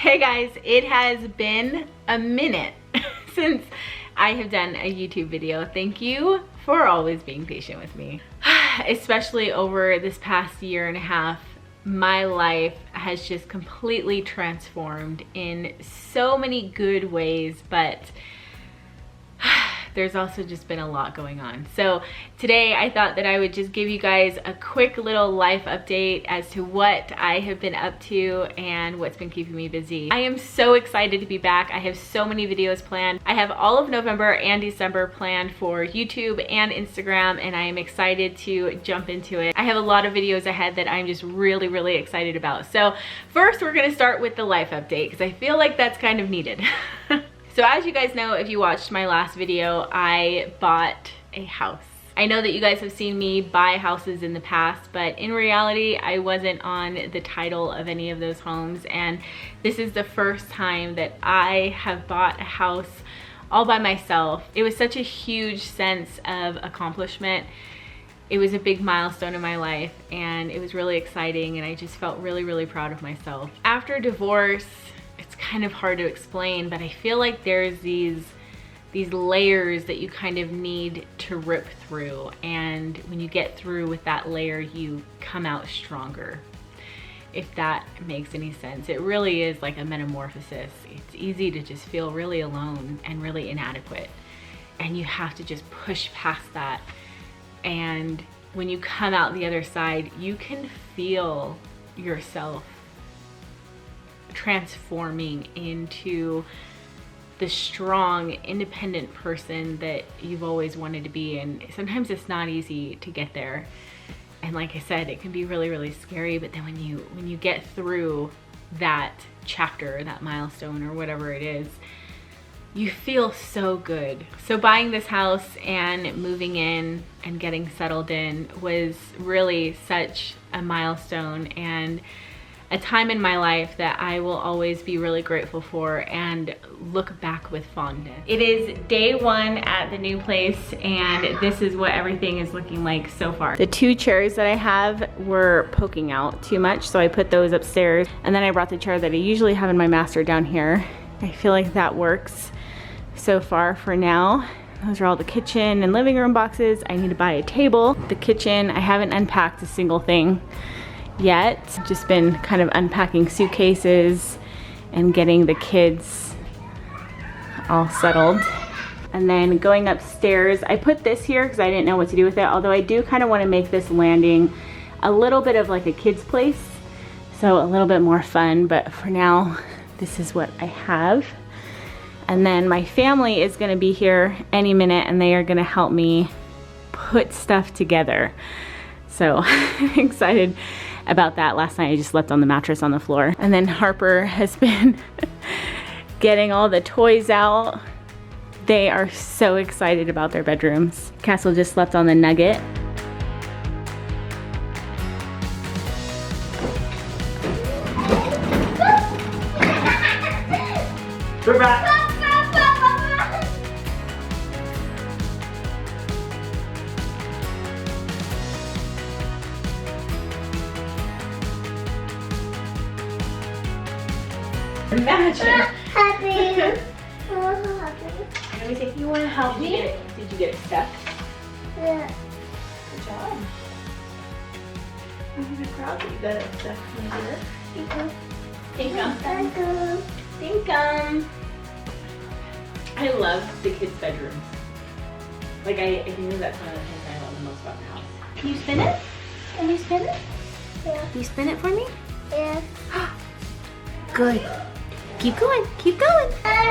Hey guys, it has been a minute since I have done a YouTube video. Thank you for always being patient with me. Especially over this past year and a half, my life has just completely transformed in so many good ways, but there's also just been a lot going on. So today I thought that I would just give you guys a quick little life update as to what I have been up to and what's been keeping me busy. I am so excited to be back. I have so many videos planned. I have all of November and December planned for YouTube and Instagram, and I am excited to jump into it. I have a lot of videos ahead that I'm just really excited about. So first we're gonna start with the life update because I feel like that's kind of needed. So as you guys know, if you watched my last video, I bought a house. I know that you guys have seen me buy houses in the past, but in reality, I wasn't on the title of any of those homes. And this is the first time that I have bought a house all by myself. It was such a huge sense of accomplishment. It was a big milestone in my life and it was really exciting, and I just felt really proud of myself. After divorce, it's kind of hard to explain, but I feel like there's these layers that you kind of need to rip through, and when you get through with that layer, you come out stronger, if that makes any sense. It really is like a metamorphosis. It's easy to just feel really alone and really inadequate, and you have to just push past that, and when you come out the other side, you can feel yourself transforming into the strong, independent person that you've always wanted to be. And sometimes it's not easy to get there, and like I said, it can be really scary, but then when you get through that chapter, that milestone or whatever it is, you feel so good. So buying this house and moving in and getting settled in was really such a milestone and a time in my life that I will always be really grateful for and look back with fondness. It is day one at the new place, and this is what everything is looking like so far. The two chairs that I have were poking out too much, so I put those upstairs, and then I brought the chair that I usually have in my master down here. I feel like that works so far for now. Those are all the kitchen and living room boxes. I need to buy a table. The kitchen, I haven't unpacked a single thing yet. Just been kind of unpacking suitcases and getting the kids all settled. And then going upstairs, I put this here because I didn't know what to do with it, although I do kind of want to make this landing a little bit of like a kid's place, so a little bit more fun, but for now, this is what I have. And then my family is gonna be here any minute, and they are gonna help me put stuff together. So I'm excited about that. Last night I just slept on the mattress on the floor. And then Harper has been getting all the toys out. They are so excited about their bedrooms. Castle just slept on the Nugget. We're back. Imagine. Happy. Oh, happy. Let me see. You want to help me? Did you get it stuck? Yeah. Good job. I'm really proud that you got it stuck in here. Dinkum. Thank Dinkum. I love the kids' bedrooms. Like I think that's one of the things I love the most about the house. Can you spin it? Can you spin it? Yeah. Can you spin it for me? Yeah. Good. Keep going. Keep going. Star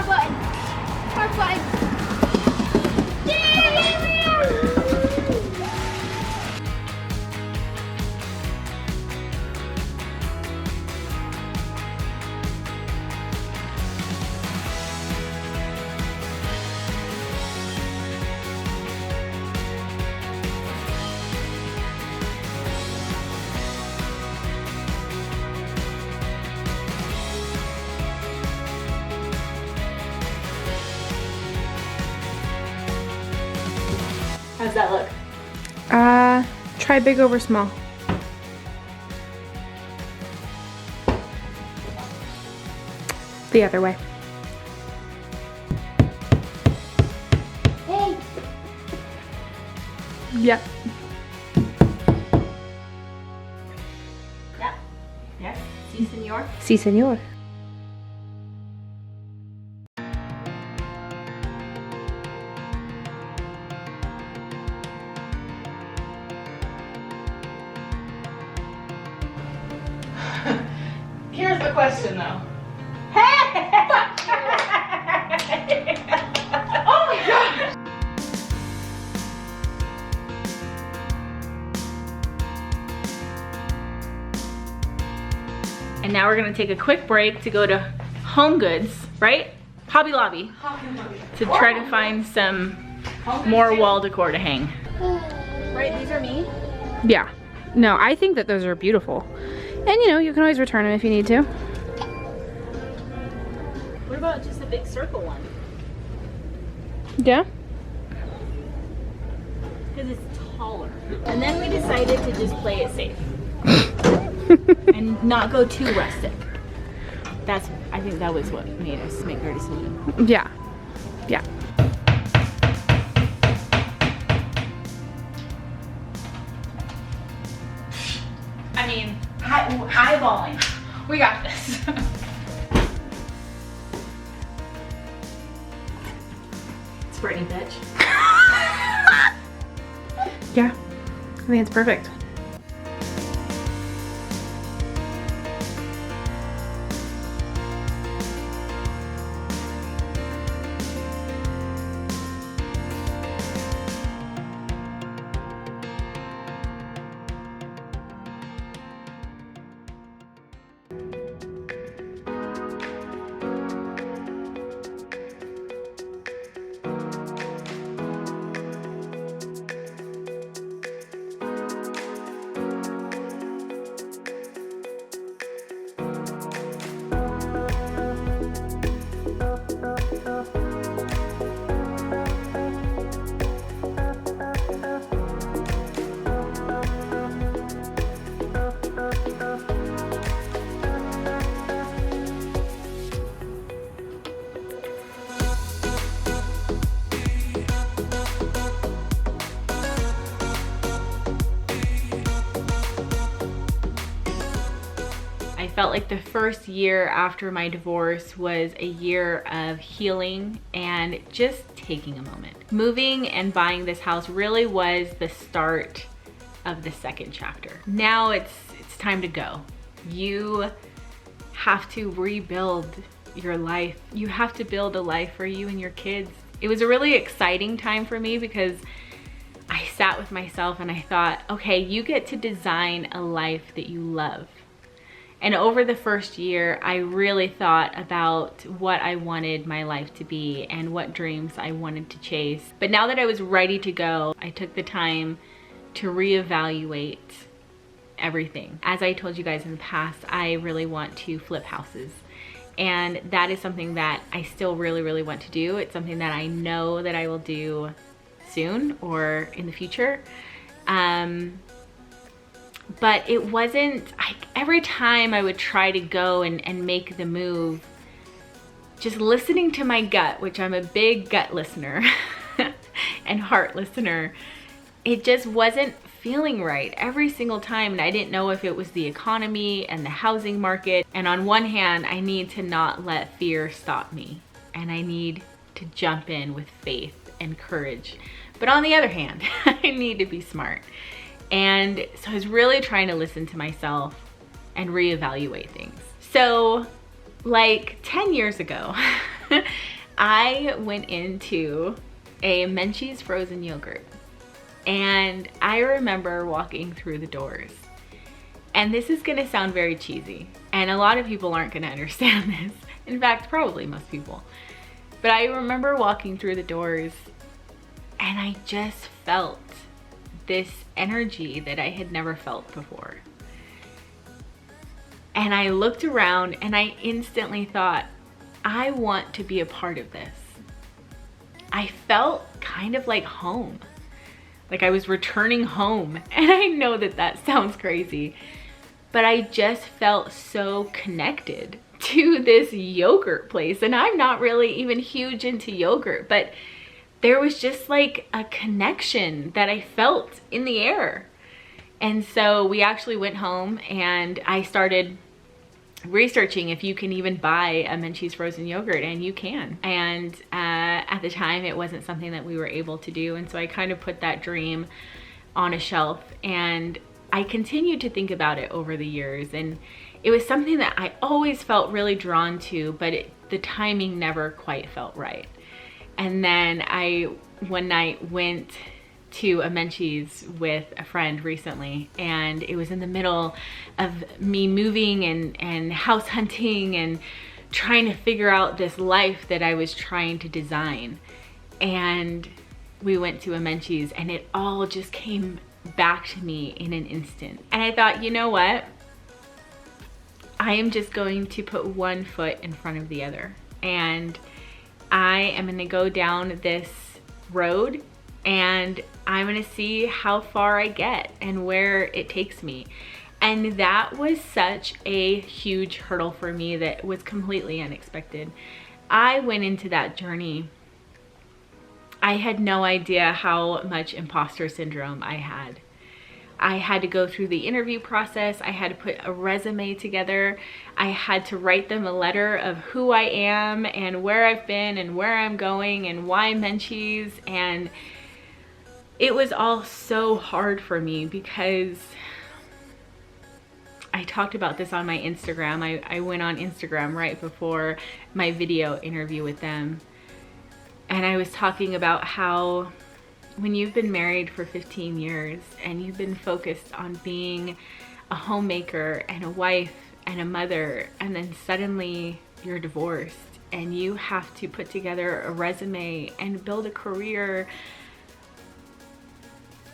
button. Heart button. How's that look? Try big over small. The other way. Hey. Yep. Yep. Yes. Si, senor. Si, senor. Here's the question though. Oh my god! And now we're gonna take a quick break to go to Home Goods, right? Hobby Lobby, to try to find some more wall decor to hang. Right, these are me? Yeah. No, I think that those are beautiful. And you know, you can always return them if you need to. What about just a big circle one? Yeah. Because it's taller. And then we decided to just play it safe. And not go too rustic. I think that was what made us make our decision. Yeah. Yeah. I mean, eyeballing. We got this. It's Brittany, bitch. Yeah. I think it's perfect. I felt like the first year after my divorce was a year of healing and just taking a moment. Moving and buying this house really was the start of the second chapter. Now it's time to go. You have to rebuild your life. You have to build a life for you and your kids. It was a really exciting time for me because I sat with myself and I thought, okay, you get to design a life that you love. And over the first year, I really thought about what I wanted my life to be and what dreams I wanted to chase. But now that I was ready to go, I took the time to reevaluate everything. As I told you guys in the past, I really want to flip houses. And that is something that I still really want to do. It's something that I know that I will do soon or in the future. But it wasn't, every time I would try to go and make the move, just listening to my gut, which I'm a big gut listener and heart listener, it just wasn't feeling right every single time. And I didn't know if it was the economy and the housing market. And on one hand, I need to not let fear stop me. And I need to jump in with faith and courage. But on the other hand, I need to be smart. And so I was really trying to listen to myself and reevaluate things. So like 10 years ago, I went into a Menchie's frozen yogurt. And I remember walking through the doors. And this is gonna sound very cheesy. And a lot of people aren't gonna understand this. In fact, probably most people. But I remember walking through the doors and I just felt this energy that I had never felt before. And I looked around and I instantly thought, I want to be a part of this. I felt kind of like home. Like I was returning home. And I know that that sounds crazy, but I just felt so connected to this yogurt place, and I'm not really even huge into yogurt, but there was just like a connection that I felt in the air. And so we actually went home and I started researching if you can even buy a Menchie's frozen yogurt, and you can. And at the time it wasn't something that we were able to do, and so I kind of put that dream on a shelf, and I continued to think about it over the years, and it was something that I always felt really drawn to, but the timing never quite felt right. And then I one night went to a Menchie's with a friend recently, and it was in the middle of me moving and house hunting and trying to figure out this life that I was trying to design. And we went to a Menchie's, and it all just came back to me in an instant. And I thought, you know what? I am just going to put one foot in front of the other, and I am going to go down this road, and I'm gonna see how far I get and where it takes me. And that was such a huge hurdle for me that was completely unexpected. I went into that journey, I had no idea how much imposter syndrome I had. I had to go through the interview process. I had to put a resume together. I had to write them a letter of who I am and where I've been and where I'm going and why Menchie's. And it was all so hard for me because I talked about this on my Instagram. I went on Instagram right before my video interview with them. And I was talking about how when you've been married for 15 years and you've been focused on being a homemaker and a wife and a mother, and then suddenly you're divorced and you have to put together a resume and build a career,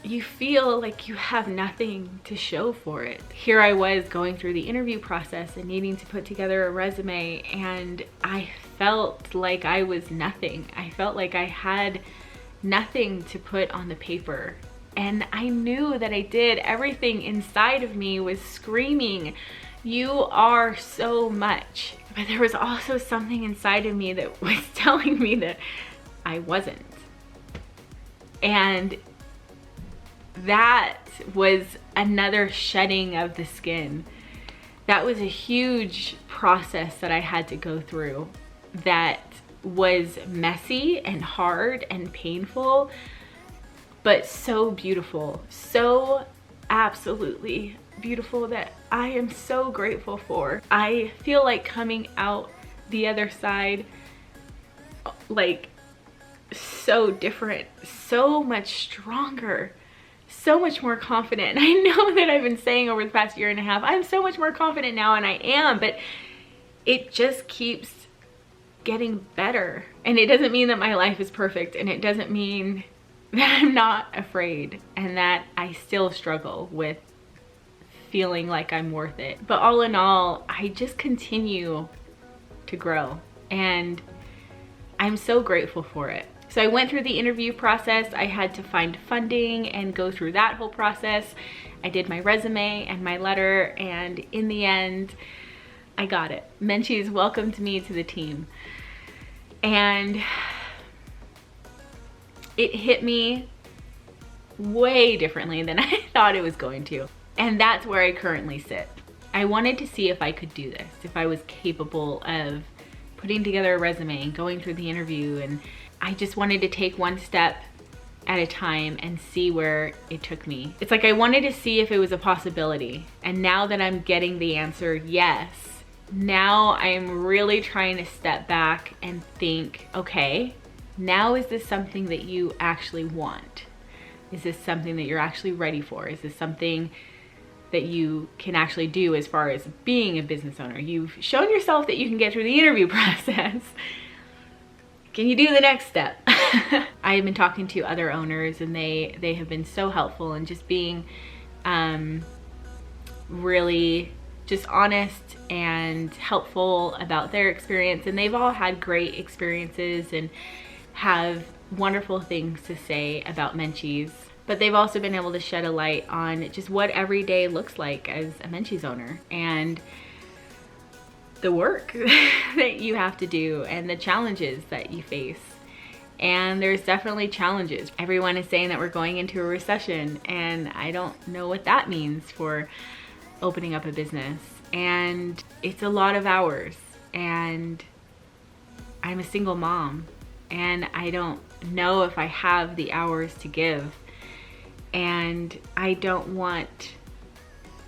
you feel like you have nothing to show for it. Here I was going through the interview process and needing to put together a resume, and I felt like I was nothing. I felt like I had nothing to put on the paper. And I knew that I did. Everything inside of me was screaming, you are so much. But there was also something inside of me that was telling me that I wasn't. And that was another shedding of the skin. That was a huge process that I had to go through that was messy and hard and painful, but so beautiful, so absolutely beautiful, that I am so grateful for. I feel like coming out the other side like so different, so much stronger, so much more confident. I know that I've been saying over the past year and a half, I'm so much more confident now, and I am, but it just keeps getting better. And it doesn't mean that my life is perfect, and it doesn't mean that I'm not afraid and that I still struggle with feeling like I'm worth it. But all in all, I just continue to grow, and I'm so grateful for it. So I went through the interview process. I had to find funding and go through that whole process. I did my resume and my letter, and in the end, I got it. Menchie's welcomed me to the team. And it hit me way differently than I thought it was going to. And that's where I currently sit. I wanted to see if I could do this, if I was capable of putting together a resume and going through the interview, and I just wanted to take one step at a time and see where it took me. It's like I wanted to see if it was a possibility. And now that I'm getting the answer yes, now I'm really trying to step back and think, okay, now is this something that you actually want? Is this something that you're actually ready for? Is this something that you can actually do as far as being a business owner? You've shown yourself that you can get through the interview process. Can you do the next step? I have been talking to other owners, and they have been so helpful, and just being really just honest and helpful about their experience. And they've all had great experiences and have wonderful things to say about Menchie's. But they've also been able to shed a light on just what every day looks like as a Menchie's owner. And the work that you have to do and the challenges that you face. And there's definitely challenges. Everyone is saying that we're going into a recession, and I don't know what that means for opening up a business. And it's a lot of hours, and I'm a single mom, and I don't know if I have the hours to give, and I don't want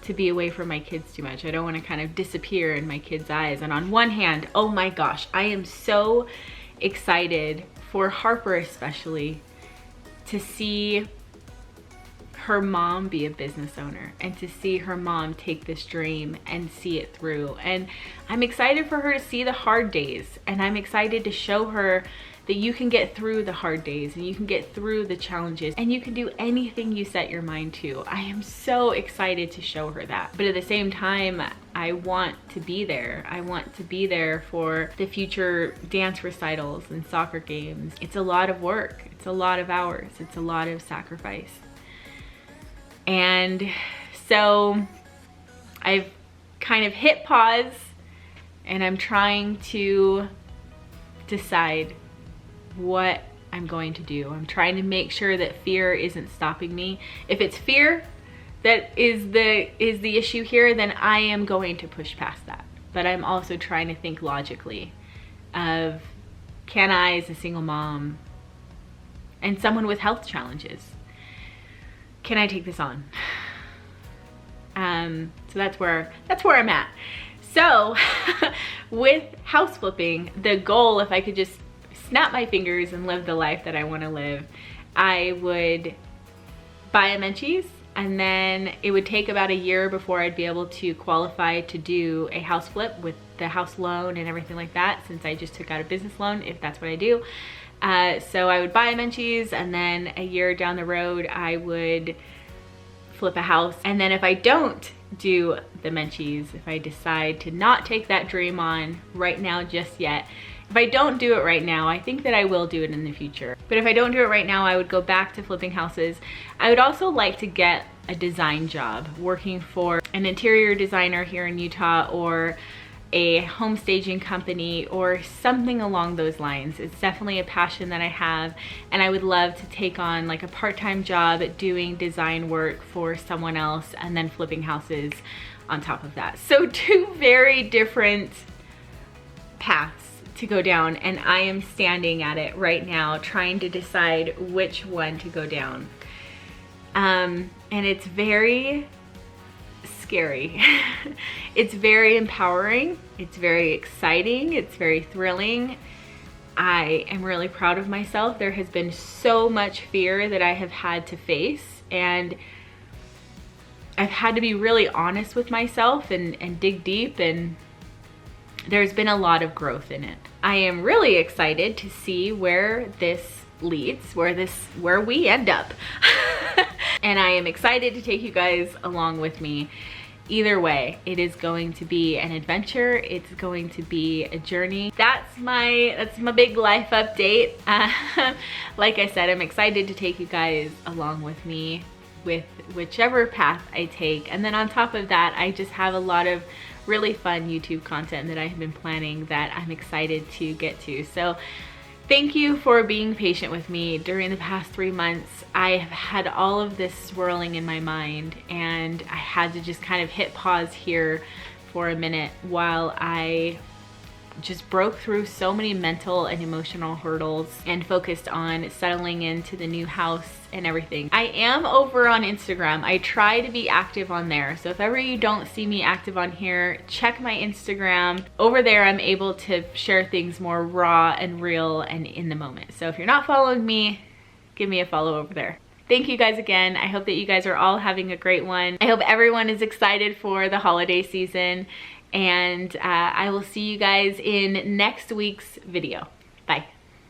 to be away from my kids too much. I don't want to kind of disappear in my kids' eyes. And on one hand, oh my gosh, I am so excited for Harper especially to see her mom be a business owner and to see her mom take this dream and see it through. And I'm excited for her to see the hard days, and I'm excited to show her that you can get through the hard days and you can get through the challenges and you can do anything you set your mind to. I am so excited to show her that. But at the same time, I want to be there. I want to be there for the future dance recitals and soccer games. It's a lot of work. It's a lot of hours. It's a lot of sacrifice. And so I've kind of hit pause, and I'm trying to decide what I'm going to do. I'm trying to make sure that fear isn't stopping me. If it's fear that is the issue here, then I am going to push past that. But I'm also trying to think logically of, can I, as a single mom and someone with health challenges, can I take this on? So that's where I'm at. So with house flipping, the goal, if I could just snap my fingers and live the life that I want to live, I would buy a Menchie's, and then it would take about a year before I'd be able to qualify to do a house flip with the house loan and everything like that, since I just took out a business loan, if that's what I do. So I would buy a Menchie's, and then a year down the road I would flip a house. And then if I don't do the Menchie's, if I decide to not take that dream on right now just yet, if I don't do it right now, I think that I will do it in the future. But if I don't do it right now, I would go back to flipping houses. I would also like to get a design job, working for an interior designer here in Utah, or a home staging company, or something along those lines. It's definitely a passion that I have, and I would love to take on like a part-time job doing design work for someone else and then flipping houses on top of that. So two very different paths to go down, and I am standing at it right now trying to decide which one to go down. And it's very scary. It's very empowering. It's very exciting. It's very thrilling. I am really proud of myself. There has been so much fear that I have had to face, and I've had to be really honest with myself and dig deep, and there's been a lot of growth in it. I am really excited to see where this leads, where we end up. And I am excited to take you guys along with me. Either way, it is going to be an adventure. It's going to be a journey. That's my big life update. Like I said, I'm excited to take you guys along with me with whichever path I take. And then on top of that, I just have a lot of really fun YouTube content that I have been planning that I'm excited to get to. So thank you for being patient with me during the past 3 months. I have had all of this swirling in my mind, and I had to just kind of hit pause here for a minute while I just broke through so many mental and emotional hurdles and focused on settling into the new house and everything. I am over on Instagram. I try to be active on there. So if ever you don't see me active on here, check my Instagram. Over there, I'm able to share things more raw and real and in the moment. So if you're not following me, give me a follow over there. Thank you guys again. I hope that you guys are all having a great one. I hope everyone is excited for the holiday season. And I will see you guys in next week's video. Bye.